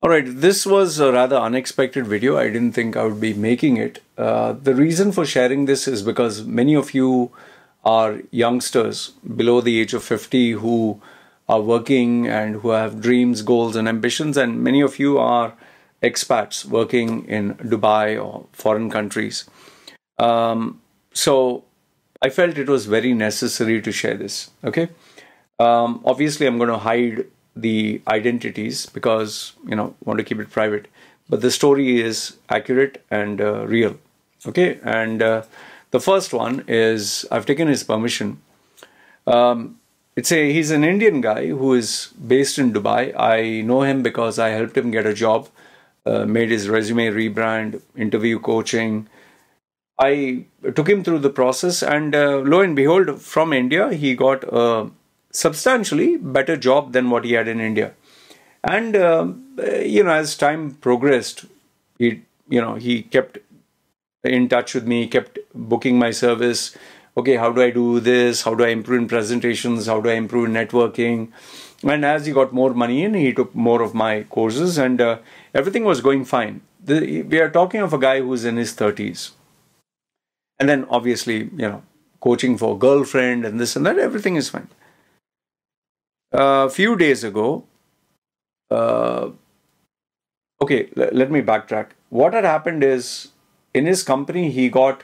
All right, this was a rather unexpected video. I didn't think I would be making it. The reason for sharing this is because many of you are youngsters below the age of 50 who are working and who have dreams, goals, and ambitions, and many of you are expats working in Dubai or foreign countries. So I felt it was very necessary to share this. Okay. Obviously, I'm going to hide the identities because, want to keep it private. But the story is accurate and real. Okay. And the first one is, I've taken his permission. He's an Indian guy who is based in Dubai. I know him because I helped him get a job, made his resume rebrand, interview coaching. I took him through the process, and lo and behold, from India, he got a substantially better job than what he had in India. And, as time progressed, he kept in touch with me, kept booking my service. Okay, how do I do this? How do I improve in presentations? How do I improve in networking? And as he got more money in, he took more of my courses, and everything was going fine. We are talking of a guy who's in his 30s. And then obviously, coaching for a girlfriend and this and that, everything is fine. A few days ago, let me backtrack. What had happened is, in his company, he got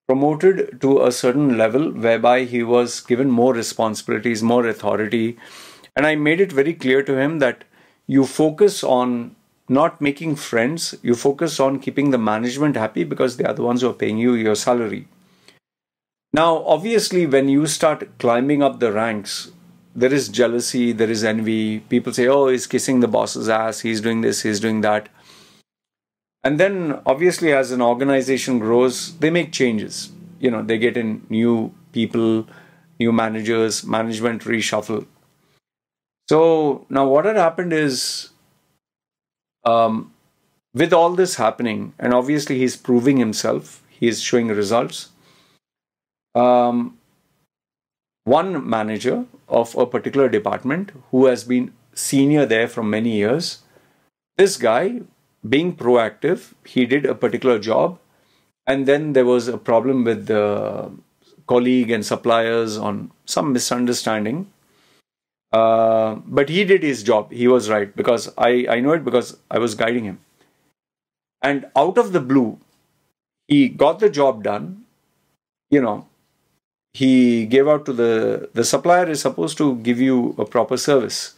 promoted to a certain level whereby he was given more responsibilities, more authority. And I made it very clear to him that you focus on not making friends, you focus on keeping the management happy because they are the ones who are paying you your salary. Now, obviously, when you start climbing up the ranks, there is jealousy, there is envy. People say, oh, he's kissing the boss's ass, he's doing this, he's doing that. And then, obviously, as an organization grows, they make changes. They get in new people, new managers, management reshuffle. So, now what had happened is, with all this happening, and obviously he's proving himself, he is showing results. One manager of a particular department who has been senior there for many years, this guy, being proactive, he did a particular job, and then there was a problem with the colleague and suppliers on some misunderstanding. But he did his job. He was right, because I know it because I was guiding him. And out of the blue, he got the job done. He gave out to the supplier is supposed to give you a proper service.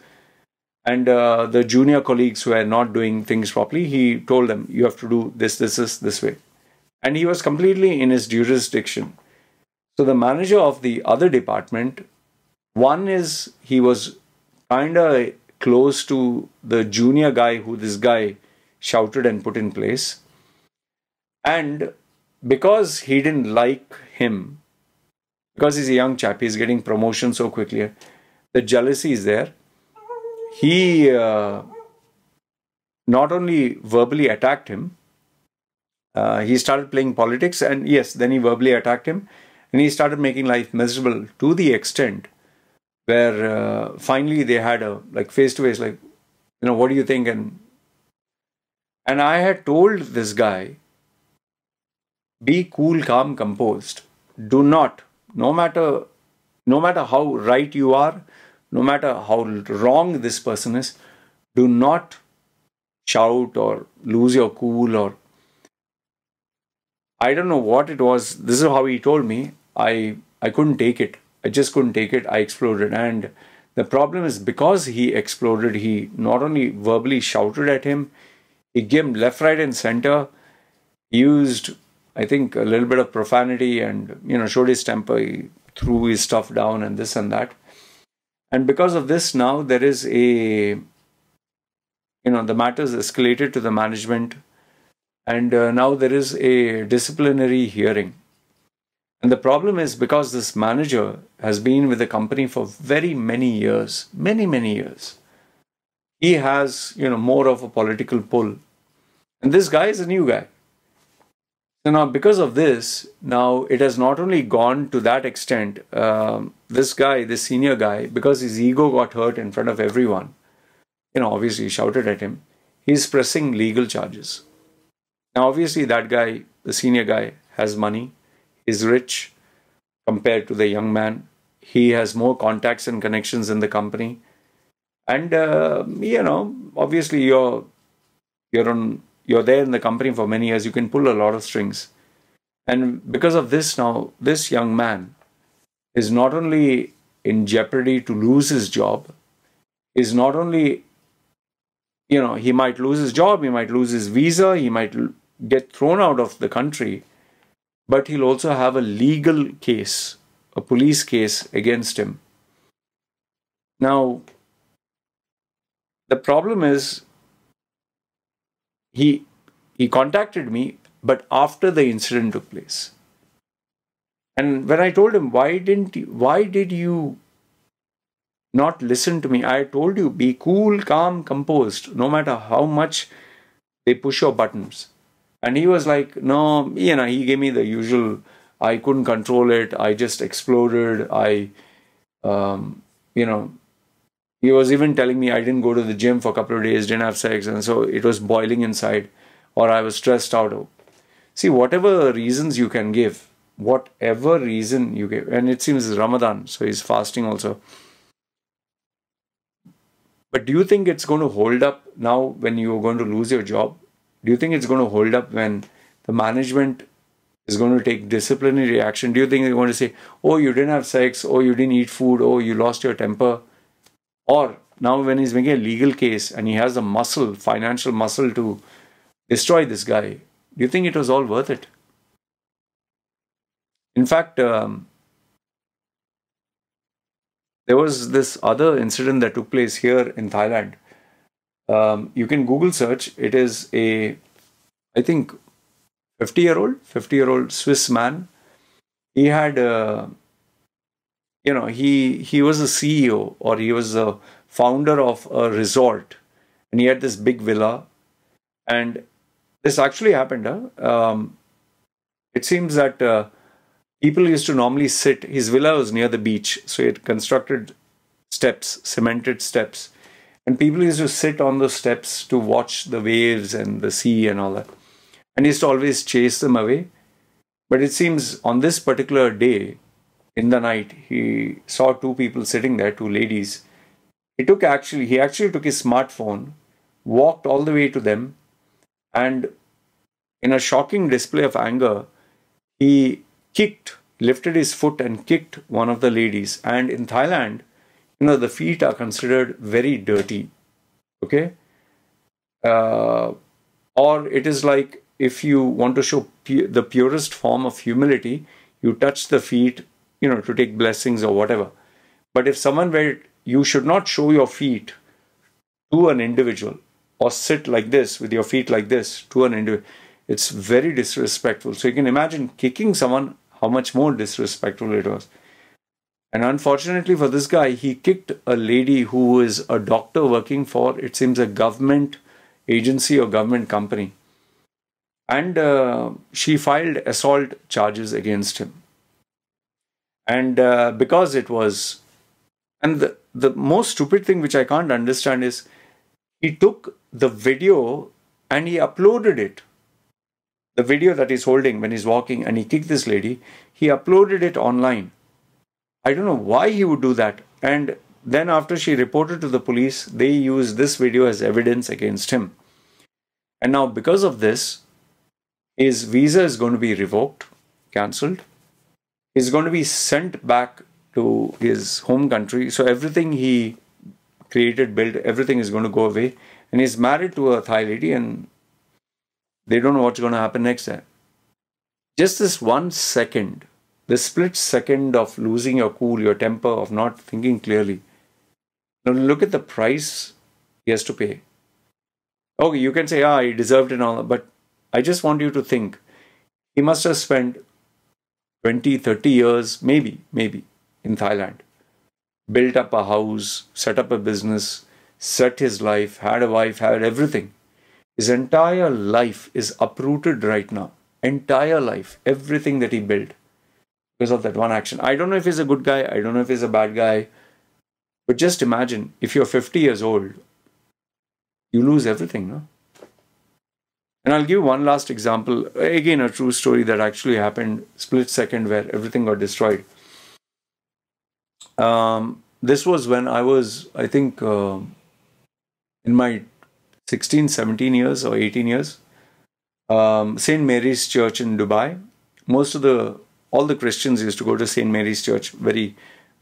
And the junior colleagues who are not doing things properly, he told them, you have to do this way. And he was completely in his jurisdiction. So the manager of the other department, one is he was kind of close to the junior guy who this guy shouted and put in place. And because he didn't like him, because he's a young chap, he's getting promotion so quickly, the jealousy is there. He not only verbally attacked him, he started playing politics, and yes, then he verbally attacked him, and he started making life miserable to the extent where finally they had a face-to-face, what do you think? And I had told this guy, be cool, calm, composed. Do not, no matter how right you are, no matter how wrong this person is, do not shout or lose your cool, or I don't know what it was. This is how he told me. I couldn't take it. I just couldn't take it. I exploded. And the problem is, because he exploded, he not only verbally shouted at him, he gave him left, right, and center. He used, I think, a little bit of profanity and, showed his temper. He threw his stuff down and this and that. And because of this, now there is the matters escalated to the management. And now there is a disciplinary hearing. And the problem is, because this manager has been with the company for very many years, many years, he has, more of a political pull. And this guy is a new guy. So now, because of this, now it has not only gone to that extent, this guy, this senior guy, because his ego got hurt in front of everyone, obviously shouted at him, He's pressing legal charges. Now, obviously, that guy, the senior guy, has money, is rich compared to the young man. He has more contacts and connections in the company. And, obviously, you're there in the company for many years. You can pull a lot of strings. And because of this now, this young man is not only in jeopardy to lose his job, is not only, he might lose his job, he might lose his visa, he might get thrown out of the country, but he'll also have a legal case, a police case against him. Now, the problem is, he contacted me, but after the incident took place. And when I told him, why did you not listen to me? I told you, be cool, calm, composed, no matter how much they push your buttons. And he was like, no, he gave me the usual, I couldn't control it, I just exploded, he was even telling me I didn't go to the gym for a couple of days, didn't have sex, and so it was boiling inside, or I was stressed out. See, whatever reasons you can give, whatever reason you give, and it seems it's Ramadan, so he's fasting also. But do you think it's going to hold up now when you're going to lose your job? Do you think it's going to hold up when the management is going to take disciplinary action? Do you think they're going to say, oh, you didn't have sex, oh, you didn't eat food, oh, you lost your temper? Or now when he's making a legal case and he has the muscle, financial muscle to destroy this guy, do you think it was all worth it? In fact, there was this other incident that took place here in Thailand. You can Google search. It is I think, 50-year-old Swiss man. He had, he was a CEO, or he was a founder of a resort, and he had this big villa. And this actually happened. It seems that people used to normally sit. His villa was near the beach, so he had constructed steps, cemented steps. And people used to sit on the steps to watch the waves and the sea and all that. And he used to always chase them away. But it seems on this particular day, in the night, he saw two people sitting there, two ladies. He actually took his smartphone, walked all the way to them, and in a shocking display of anger, he lifted his foot and kicked one of the ladies. And in Thailand, the feet are considered very dirty. Okay? Or it is like, if you want to show the purest form of humility, you touch the feet, to take blessings or whatever. But if you should not show your feet to an individual, or sit like this with your feet like this to an individual. It's very disrespectful. So you can imagine kicking someone, how much more disrespectful it was. And unfortunately for this guy, he kicked a lady who is a doctor working for, it seems, a government agency or government company. And she filed assault charges against him. And because it was... And the most stupid thing which I can't understand is, he took the video and he uploaded it. The video that he's holding when he's walking and he kicked this lady, he uploaded it online. I don't know why he would do that. And then after she reported to the police, they used this video as evidence against him. And now because of this, his visa is going to be revoked, cancelled. He's going to be sent back to his home country. So everything he created, built, everything is going to go away. And he's married to a Thai lady and they don't know what's going to happen next time. Just this 1 second, the split second of losing your cool, your temper, of not thinking clearly. Now look at the price he has to pay. Okay, you can say, he deserved it and all that, but I just want you to think. He must have spent 20, 30 years, maybe, in Thailand. Built up a house, set up a business, set his life, had a wife, had everything. His entire life is uprooted right now. Entire life, everything that he built. Because of that one action. I don't know if he's a good guy, I don't know if he's a bad guy. But just imagine, if you're 50 years old, you lose everything, no? And I'll give one last example. Again, a true story that actually happened, split second, where everything got destroyed. This was when I was, I think, in my 16, 17 years or 18 years. St. Mary's Church in Dubai. All the Christians used to go to St. Mary's Church, very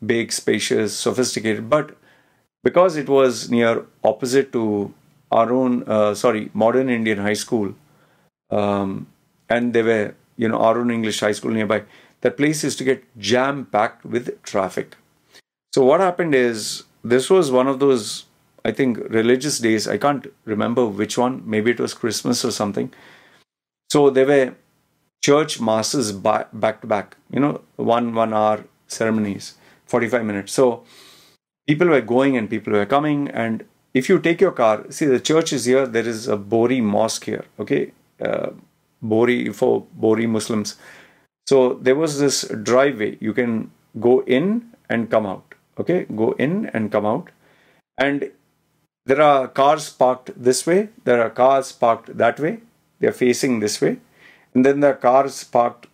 big, spacious, sophisticated. But because it was near opposite to our own, modern Indian high school, and there were, our own English high school nearby, that place used to get jam-packed with traffic. So what happened is, this was one of those, I think, religious days. I can't remember which one. Maybe it was Christmas or something. So there were church masses back to back, 1 hour ceremonies, 45 minutes. So people were going and people were coming. And if you take your car, see, the church is here. There is a Bori mosque here, okay? Bori, for Bori Muslims. So there was this driveway. You can go in and come out, okay? Go in and come out. And there are cars parked this way. There are cars parked that way. They're facing this way. And then there are cars parked,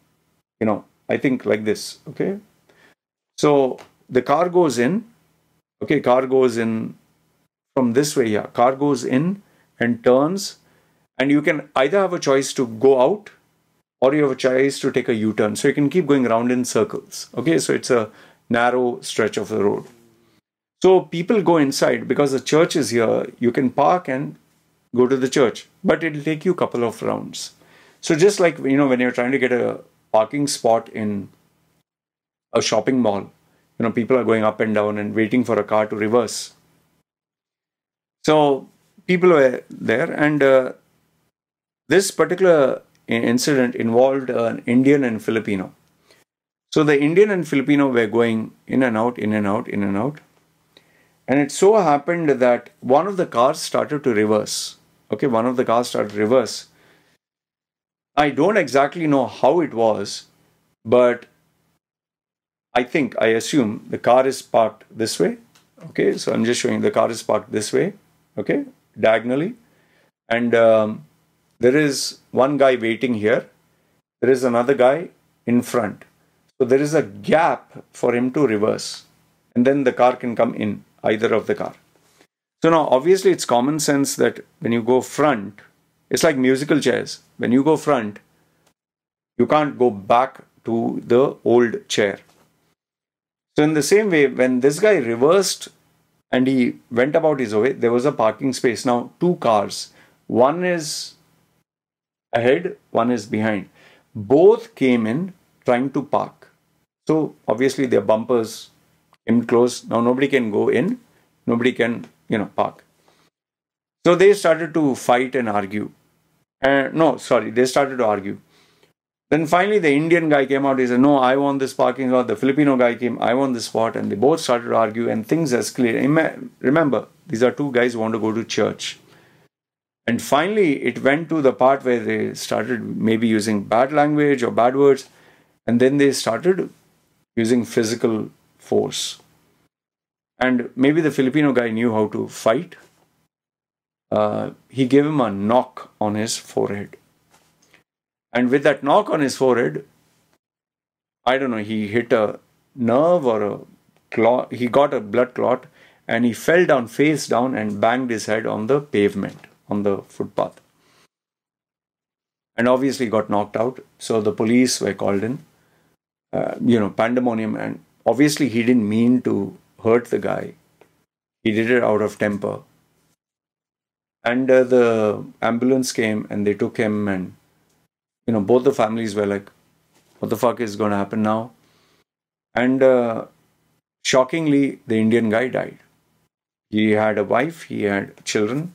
I think like this, okay? So the car goes in, okay? Car goes in from this way, yeah. Car goes in and turns. And you can either have a choice to go out or you have a choice to take a U-turn. So you can keep going around in circles, okay? So it's a narrow stretch of the road. So people go inside because the church is here. You can park and go to the church, but it'll take you a couple of rounds. So just like, when you're trying to get a parking spot in a shopping mall, people are going up and down and waiting for a car to reverse. So people were there, and this particular incident involved an Indian and Filipino. So the Indian and Filipino were going in and out, in and out, in and out. And it so happened that one of the cars started to reverse. Okay, one of the cars started to reverse. I don't exactly know how it was, but I assume the car is parked this way. Okay, so I'm just showing the car is parked this way. Okay, diagonally. And there is one guy waiting here. There is another guy in front. So there is a gap for him to reverse. And then the car can come in, either of the car. So now, obviously, it's common sense that when you go front, it's like musical chairs. When you go front, you can't go back to the old chair. So in the same way, when this guy reversed and he went about his way, there was a parking space. Now, two cars. One is ahead, one is behind. Both came in trying to park. So obviously, their bumpers came close. Now, nobody can go in. Nobody can, park. So they started to fight and argue. They started to argue. Then finally the Indian guy came out. He said, no, I want this parking lot. The Filipino guy came, I want this spot. And they both started to argue and things escalated. Remember, these are two guys who want to go to church. And finally it went to the part where they started maybe using bad language or bad words. And then they started using physical force. And maybe the Filipino guy knew how to fight. He gave him a knock on his forehead. And with that knock on his forehead, I don't know, he hit a nerve or a clot. He got a blood clot and he fell down, face down, and banged his head on the pavement, on the footpath. And obviously got knocked out. So the police were called in, pandemonium. And obviously he didn't mean to hurt the guy. He did it out of temper. And the ambulance came and they took him, and both the families were like, what the fuck is going to happen now? And shockingly, the Indian guy died. He had a wife, he had children.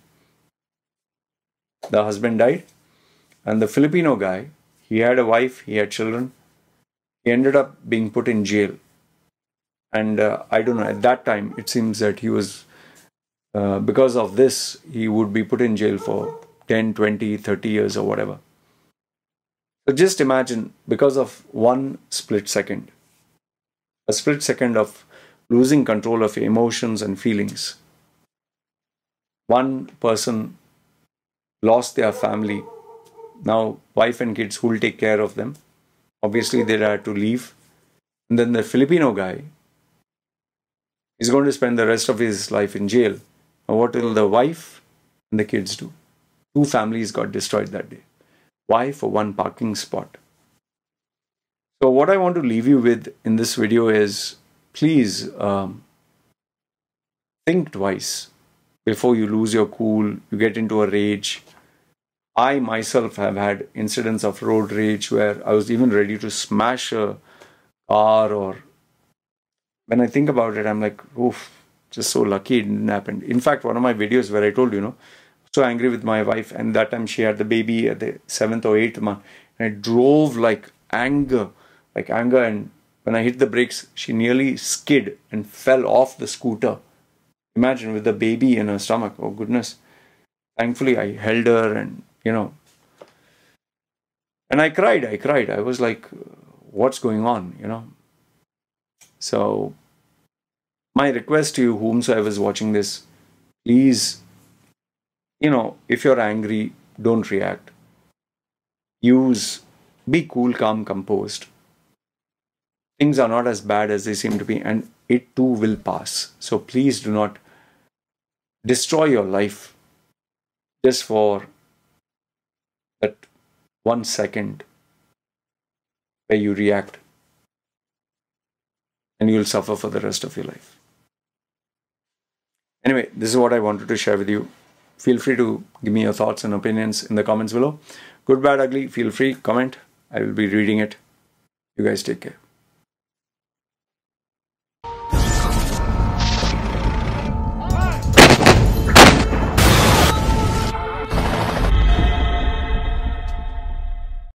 The husband died. And the Filipino guy, he had a wife, he had children. He ended up being put in jail. And I don't know, at that time, it seems that he was, because of this, he would be put in jail for 10, 20, 30 years or whatever. So just imagine, because of one split second, a split second of losing control of your emotions and feelings, one person lost their family Now, wife and kids, who will take care of them? Obviously, they had to leave. And then the Filipino guy is going to spend the rest of his life in jail. Now, what will the wife and the kids do? 2 families got destroyed that day. Why? For 1 parking spot. So what I want to leave you with in this video is, please think twice before you lose your cool, you get into a rage. I myself have had incidents of road rage where I was even ready to smash a car, or when I think about it, I'm like, oof, just so lucky it didn't happen. In fact, one of my videos where I told you, so angry with my wife, and that time she had the baby at the 7th or 8th month, and I drove like anger, and when I hit the brakes, she nearly skid and fell off the scooter. Imagine, with the baby in her stomach. Oh goodness. Thankfully, I held her and, and I cried. I was like, what's going on, So, my request to you, whomsoever is watching this, please, if you're angry, don't react. Be cool, calm, composed. Things are not as bad as they seem to be, and it too will pass. So please do not destroy your life just for that 1 second where you react, and you'll suffer for the rest of your life. Anyway, this is what I wanted to share with you. Feel free to give me your thoughts and opinions in the comments below. Good, bad, ugly, feel free, comment. I will be reading it. You guys take care.